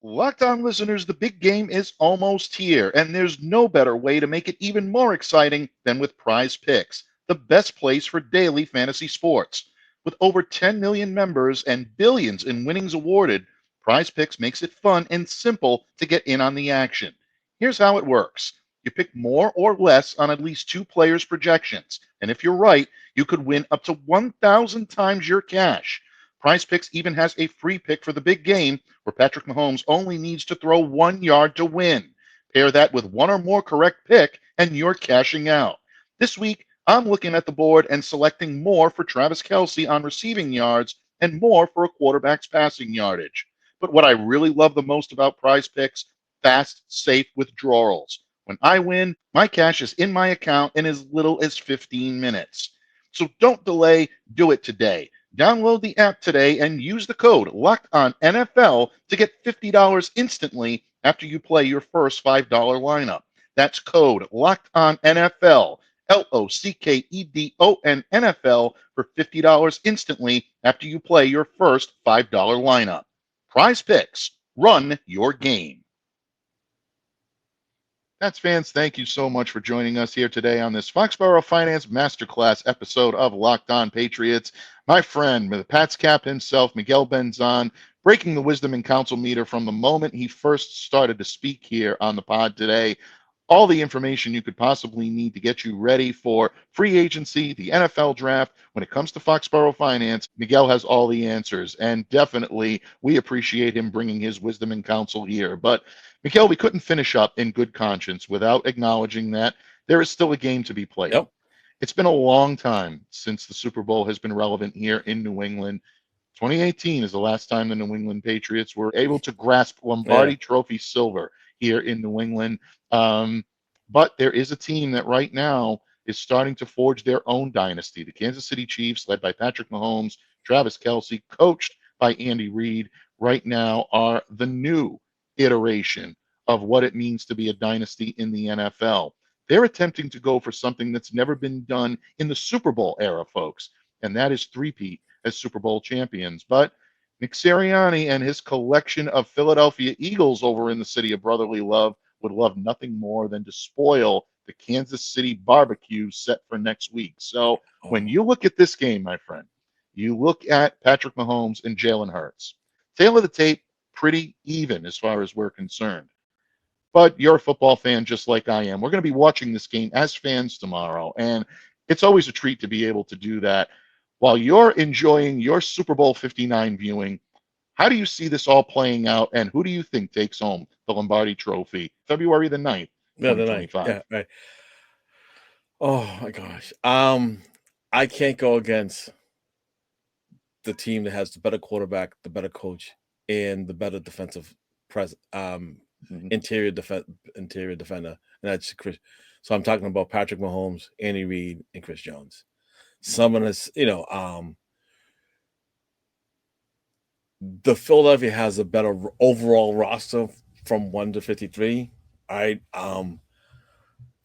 Locked On listeners, the big game is almost here, and there's no better way to make it even more exciting than with Prize Picks, the best place for daily fantasy sports. With over 10 million members and billions in winnings awarded, Prize Picks makes it fun and simple to get in on the action. Here's how it works. You pick more or less on at least two players' projections. And if you're right, you could win up to 1,000 times your cash. Prize Picks even has a free pick for the big game where Patrick Mahomes only needs to throw 1 yard to win. Pair that with one or more correct pick, and you're cashing out. This week, I'm looking at the board and selecting more for Travis Kelce on receiving yards and more for a quarterback's passing yardage. But what I really love the most about Prize Picks, fast, safe withdrawals. When I win, my cash is in my account in as little as 15 minutes. So don't delay, do it today. Download the app today and use the code LOCKEDONNFL to get $50 instantly after you play your first $5 lineup. That's code LOCKEDONNFL, LOCKEDON NFL for $50 instantly after you play your first $5 lineup. Prize Picks, run your game. Pats fans, thank you so much for joining us here today on this Foxborough Finance Masterclass episode of Locked On Patriots. My friend, the PatsCap himself, Miguel Benzan, breaking the wisdom and counsel meter from the moment he first started to speak here on the pod today. All the information you could possibly need to get you ready for free agency, the NFL draft. When it comes to Foxborough Finance, Miguel has all the answers, and definitely we appreciate him bringing his wisdom and counsel here. But Miguel, we couldn't finish up in good conscience without acknowledging that there is still a game to be played.
Yep.
It's been a long time since the Super Bowl has been relevant here in New England. 2018 is the last time the New England Patriots were able to grasp Lombardi Trophy silver here in New England. But there is a team that right now is starting to forge their own dynasty. The Kansas City Chiefs, led by Patrick Mahomes, Travis Kelce, coached by Andy Reid, right now are the new iteration of what it means to be a dynasty in the NFL. They're attempting to go for something that's never been done in the Super Bowl era, folks, and that is three-peat as Super Bowl champions. But Nick Sirianni and his collection of Philadelphia Eagles over in the city of brotherly love would love nothing more than to spoil the Kansas City barbecue set for next week. So when you look at this game, my friend, you look at Patrick Mahomes and Jalen Hurts. Tail of the tape, pretty even as far as we're concerned. But you're a football fan just like I am. We're going to be watching this game as fans tomorrow, and it's always a treat to be able to do that. While you're enjoying your Super Bowl 59 viewing, how do you see this all playing out, and who do you think takes home the Lombardi Trophy February the 9th, 2025?
Yeah, right. Oh, my gosh. I can't go against the team that has the better quarterback, the better coach, and the better defensive interior defender, and that's Chris. So I'm talking about Patrick Mahomes, Andy Reid, and Chris Jones. Someone is, the Philadelphia has a better overall roster from 1 to 53. But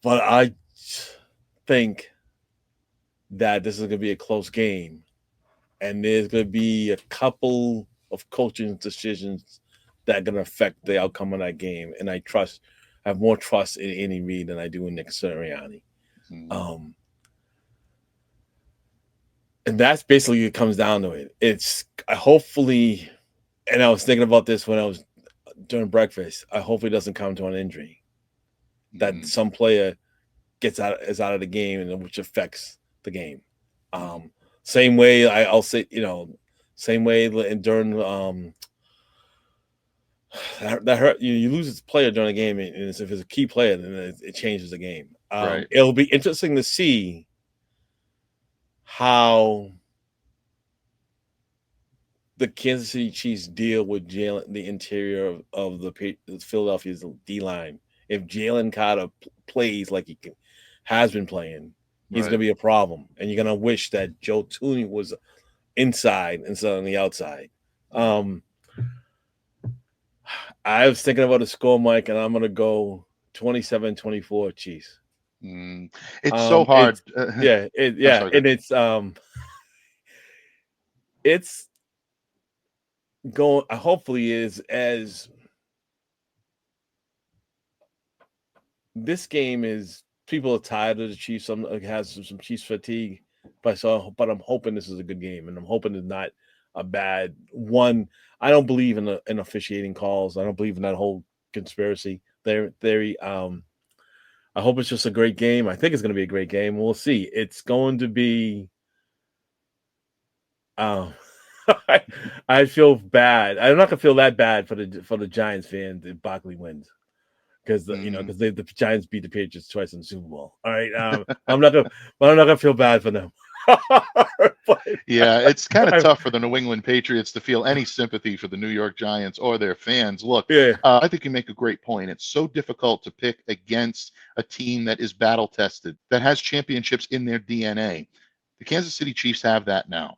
I think that this is going to be a close game, and there's going to be a couple of coaching decisions that are going to affect the outcome of that game. And I have more trust in Andy Reid than I do in Nick Sirianni. And that's basically what it comes down to it. It's hopefully, and I was thinking about this when I was during breakfast. I hopefully it doesn't come to an injury, that some player is out of the game, and which affects the game. Same way I'll say, same way during that hurt you lose a player during a game, and if it's a key player, then it changes the game.
Right.
It'll be interesting to see how the Kansas City Chiefs deal with Jalen, the interior of the Philadelphia's D line. If Jalen Carter plays like he has been playing, he's going to be a problem, and you're going to wish that Joe Thuney was inside instead on the outside. I was thinking about a score, Mike, and I'm going to go 27-24 Chiefs.
It's so hard.
And it's going. Hopefully, is as this game is. People are tired of the Chiefs. Some has some Chiefs fatigue, but I'm hoping this is a good game, and I'm hoping it's not a bad one. I don't believe in officiating calls. I don't believe in that whole conspiracy theory. I hope it's just a great game. I think it's going to be a great game. We'll see. It's going to be. Um, I feel bad. I'm not gonna feel that bad for the Giants fans if Barkley wins because because the Giants beat the Patriots twice in the Super Bowl. All right, I'm not gonna feel bad for them. But,
Yeah, it's kind of tough for the New England Patriots to feel any sympathy for the New York Giants or their fans. Look,
yeah,
I think you make a great point. It's so difficult to pick against a team that is battle tested, that has championships in their DNA. The Kansas City Chiefs have that now.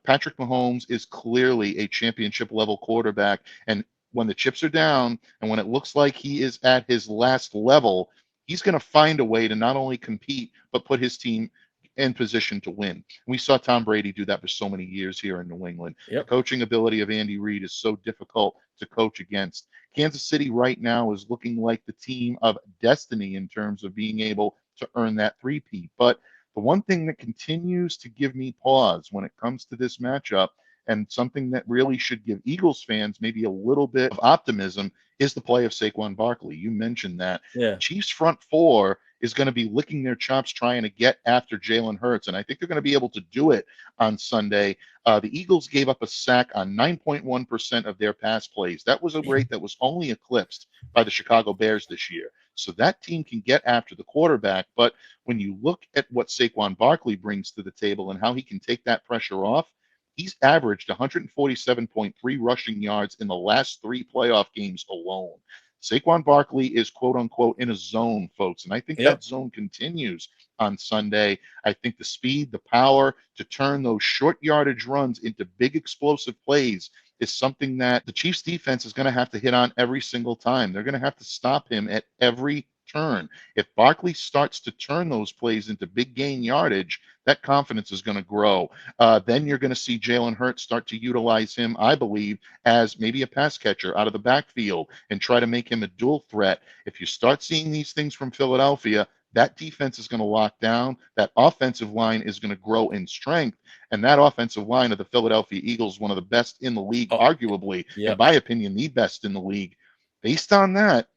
Patrick Mahomes is clearly a championship level quarterback. And when the chips are down and when it looks like he is at his last level, he's going to find a way to not only compete, but put his team in position to win. We saw Tom Brady do that for so many years here in New England.
yep.
The coaching ability of Andy Reid is so difficult to coach against. Kansas City right now is looking like the team of destiny in terms of being able to earn that three-peat. But the one thing that continues to give me pause when it comes to this matchup, and something that really should give Eagles fans maybe a little bit of optimism, is the play of Saquon Barkley. You mentioned that.
Yeah.
Chiefs front four is going to be licking their chops trying to get after Jalen Hurts, and I think they're going to be able to do it on Sunday. The Eagles gave up a sack on 9.1% of their pass plays. That was a rate that was only eclipsed by the Chicago Bears this year. So that team can get after the quarterback, but when you look at what Saquon Barkley brings to the table and how he can take that pressure off, he's averaged 147.3 rushing yards in the last 3 playoff games alone. Saquon Barkley is quote unquote in a zone, folks. And I think that zone continues on Sunday. I think the speed, the power to turn those short yardage runs into big explosive plays is something that the Chiefs defense is going to have to hit on every single time. They're going to have to stop him at every turn. If Barkley starts to turn those plays into big gain yardage, that confidence is going to grow. Then you're going to see Jalen Hurts start to utilize him, I believe, as maybe a pass catcher out of the backfield and try to make him a dual threat. If you start seeing these things from Philadelphia, that defense is going to lock down. That offensive line is going to grow in strength. And that offensive line of the Philadelphia Eagles, one of the best in the league, arguably, in my opinion, the best in the league. Based on that,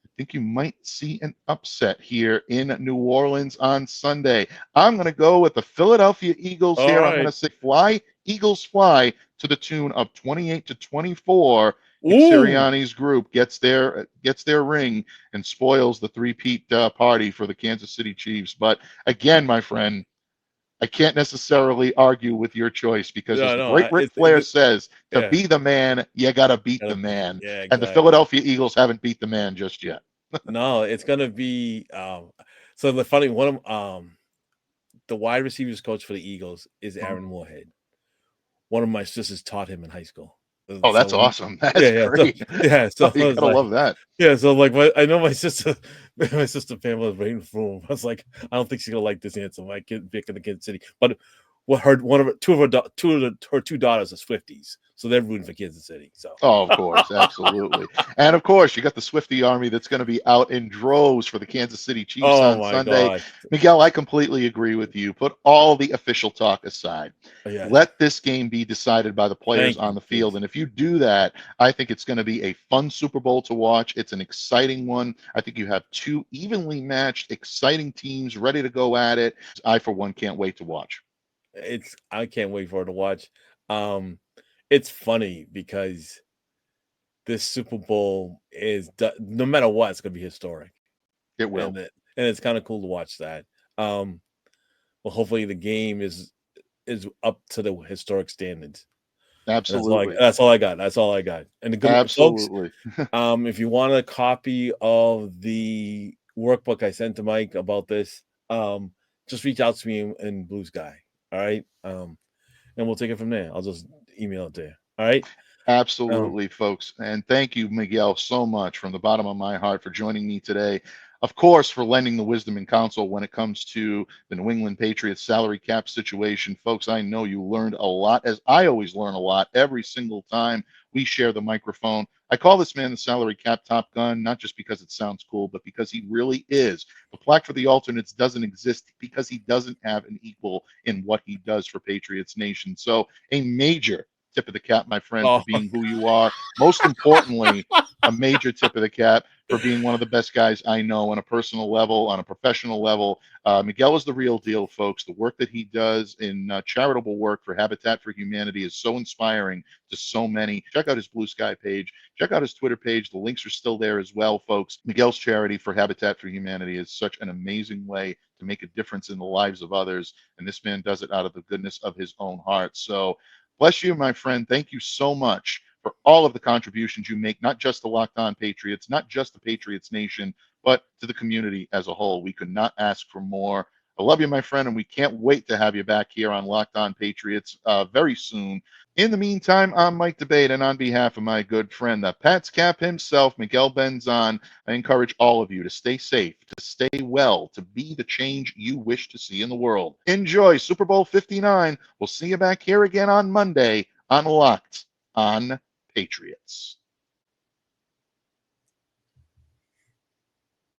I think you might see an upset here in New Orleans on Sunday. I'm going to go with the Philadelphia Eagles here. I'm going to say fly, Eagles fly, to the tune of 28-24. Sirianni's group gets their ring and spoils the three-peat party for the Kansas City Chiefs. But again, my friend, I can't necessarily argue with your choice because as the great Ric Flair says, to be the man, you got to beat the man.
Yeah, exactly.
And the Philadelphia Eagles haven't beat the man just yet.
No, it's going to be so the funny one of the wide receivers coach for the Eagles is Aaron Moorhead. One of my sisters taught him in high school.
Oh, that's awesome. That's great.
So
you gotta love that.
Yeah, so like I know my sister family was waiting for him. I was like, I don't think she's gonna like this answer. My kid Vic in the Kansas City, but two of her daughters are Swifties, so they're rooting for Kansas City. So
of course, absolutely, and of course you got the Swiftie army that's going to be out in droves for the Kansas City Chiefs on Sunday.
God.
Miguel, I completely agree with you. Put all the official talk aside. Let this game be decided by the players on the field, and if you do that, I think it's going to be a fun Super Bowl to watch. It's an exciting one. I think you have two evenly matched, exciting teams ready to go at it. I, for one, can't wait to watch.
I can't wait for it to watch. It's funny because this Super Bowl is, no matter what, it's going to be historic.
It will,
and it's kind of cool to watch that. Well, hopefully the game is up to the historic standards.
Absolutely,
that's all I got. And the good
absolutely,
folks, if you want a copy of the workbook I sent to Mike about this, just reach out to me in Blue Sky. All right. And we'll take it from there. I'll just email it to you. All right.
Absolutely, folks. And thank you, Miguel, so much from the bottom of my heart for joining me today. Of course, for lending the wisdom and counsel when it comes to the New England Patriots salary cap situation. Folks, I know you learned a lot, as I always learn a lot every single time we share the microphone. I call this man the salary cap top gun, not just because it sounds cool, but because he really is. The plaque for the alternates doesn't exist because he doesn't have an equal in what he does for Patriots Nation. So a major tip of the cap, my friend, for being who you are. Most importantly, a major tip of the cap for being one of the best guys I know on a personal level, on a professional level. Miguel is the real deal, folks. The work that he does in charitable work for Habitat for Humanity is so inspiring to so many. Check out his Blue Sky page. Check out his Twitter page. The links are still there as well, folks. Miguel's charity for Habitat for Humanity is such an amazing way to make a difference in the lives of others. And this man does it out of the goodness of his own heart. So bless you, my friend. Thank you so much for all of the contributions you make, not just the Locked On Patriots, not just the Patriots Nation, but to the community as a whole. We could not ask for more. I love you, my friend, and we can't wait to have you back here on Locked On Patriots very soon. In the meantime, I'm Mike Debate, and on behalf of my good friend, the PatsCap himself, Miguel Benzan, I encourage all of you to stay safe, to stay well, to be the change you wish to see in the world. Enjoy Super Bowl 59. We'll see you back here again on Monday on Locked On Patriots.